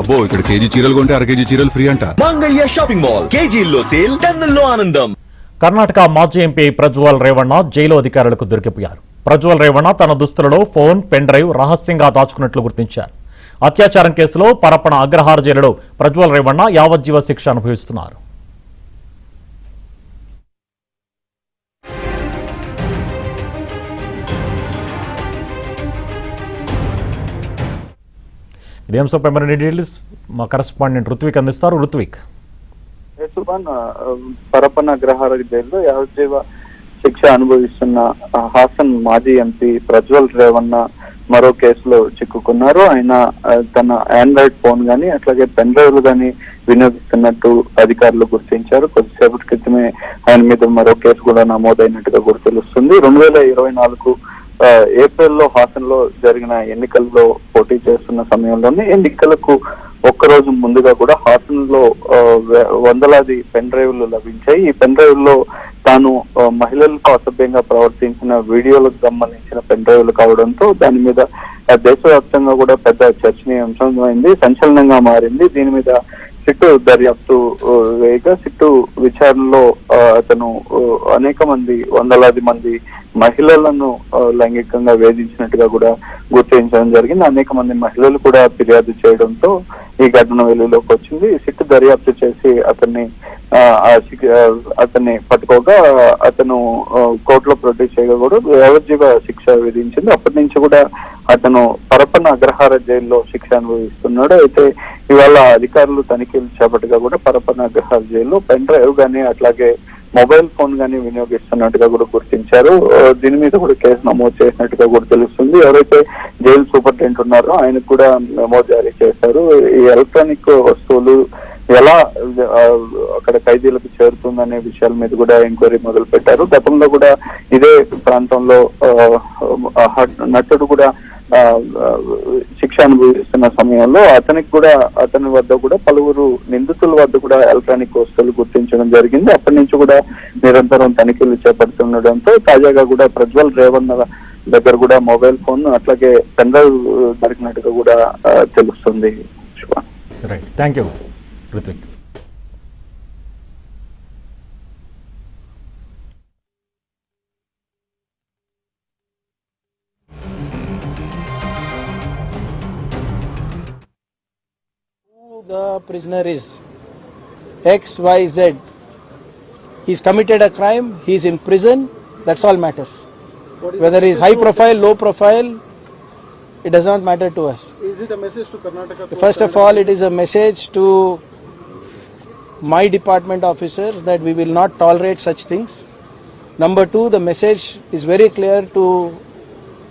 అబ్బో ఇక్కడ కేజీ చీరలు కొంటే అర కేజీ చీరలు ఫ్రీ అంట. మంగళ్య షాపింగ్ మాల్, కేజీల్లో సేల్, టన్నుల్లో ఆనందం. కర్ణాటక మాజీ ఎంపీ ప్రజ్వల్ రేవణ్ణ జైలు అధికారులకు దొరికిపోయారు. ప్రజ్వల్ రేవణ్ణ తన దుస్తులలో ఫోన్, పెన్ డ్రైవ్ రహస్యంగా దాచుకున్నట్లు గుర్తించారు. అత్యాచారం కేసులో పరప్పన అగ్రహార జైలులో ప్రజ్వల్ రేవణ్ణ యావజ్జీవ శిక్ష అనుభవిస్తున్నారు. ఇదే అంశంపై మరిన్ని డీటెయిల్స్ మా కరెస్పాండెంట్ రుత్విక్ అందిస్తారు. రుత్విక్, పరప్పన అగ్రహార జైల్లో యావజ్జీవ శిక్ష అనుభవిస్తున్న హాసన్ మాజీ ఎంపీ ప్రజ్వల్ రేవణ్ణ మరో కేసులో చిక్కుకున్నారు. ఆయన తన ఆండ్రాయిడ్ ఫోన్ గానీ అట్లాగే పెన్ డ్రైవ్లు గానీ వినియోగిస్తున్నట్టు అధికారులు గుర్తించారు. కొద్దిసేపటి క్రితమే ఆయన మీద మరో కేసు కూడా నమోదైనట్టుగా కూడా తెలుస్తుంది. 2024 ఏప్రిల్లో హాసన్ లో జరిగిన ఎన్నికల్లో పోటీ చేస్తున్న సమయంలోనే ఎన్నికలకు ఒక్కరోజు ముందుగా కూడా హాసన్ లో వందలాది పెన్ డ్రైవ్లు లభించాయి. ఈ పెన్ డ్రైవ్ లో తాను మహిళలకు అసభ్యంగా ప్రవర్తించిన వీడియోలకు సంబంధించిన పెన్ డ్రైవ్లు కావడంతో దాని మీద దేశవ్యాప్తంగా కూడా పెద్ద చర్చనీయాంశమైంది, సంచలనంగా మారింది. దీని మీద సిట్టు దర్యాప్తు వేయగా సిట్టు విచారణలో అతను అనేక మంది వందలాది మంది మహిళలను లైంగికంగా వేధించినట్టుగా కూడా గుర్తించడం జరిగింది. అనేక మంది మహిళలు కూడా ఫిర్యాదు చేయడంతో ఈ ఘటన వెలుగులోకి వచ్చింది. సిట్టు దర్యాప్తు చేసి అతన్ని పట్టుకోగా అతను కోర్టులో ప్రొడ్యూస్ చేయగా కూడా యావజ్జీవ శిక్ష విధించింది. అప్పటి నుంచి కూడా అతను పరప్పన అగ్రహార జైల్లో శిక్ష అనుభవిస్తున్నాడు. అయితే ఇవాళ అధికారులు తనిఖీలు చేపట్టగా కూడా పరప్పన అగ్రహార జైల్లో పెన్ డ్రైవ్ గానీ అట్లాగే మొబైల్ ఫోన్ గానీ వినియోగిస్తున్నట్టుగా కూడా గుర్తించారు. దీని మీద కూడా కేసు నమోదు చేసినట్టుగా కూడా తెలుస్తుంది. ఎవరైతే జైలు సూపరింటెండెంట్ ఉన్నారో ఆయనకు కూడా మెమో జారీ చేశారు. ఈ ఎలక్ట్రానిక్ వస్తువులు ఎలా అక్కడ ఖైదీలకు చేరుతుందనే విషయాల మీద కూడా ఎంక్వైరీ మొదలు పెట్టారు. గతంలో కూడా ఇదే ప్రాంతంలో నటుడు కూడా శిక్ష అనుభవిస్తున్న సమయంలో అతని వద్ద కూడా పలువురు నిందితుల వద్ద కూడా ఎలక్ట్రానిక్ వస్తువులు గుర్తించడం జరిగింది. అప్పటి నుంచి కూడా నిరంతరం తనిఖీలు చేపడుతుండడంతో తాజాగా కూడా ప్రజ్వల్ రేవణ్ణ దగ్గర కూడా మొబైల్ ఫోన్ అట్లాగే పెన్ డ్రైవ్ దొరికినట్టుగా కూడా తెలుస్తుంది. Thank you Ruthvik. The prisoner is XYZ. He's committed a crime, he's in prison, that's all matters. Whether he's high profile, low profile, it does not matter to us. Is it a message to Karnataka? First of all, it is a message to my department officers that we will not tolerate such things. Number two, the message is very clear to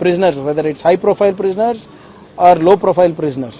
prisoners, whether it's high profile prisoners or low profile prisoners.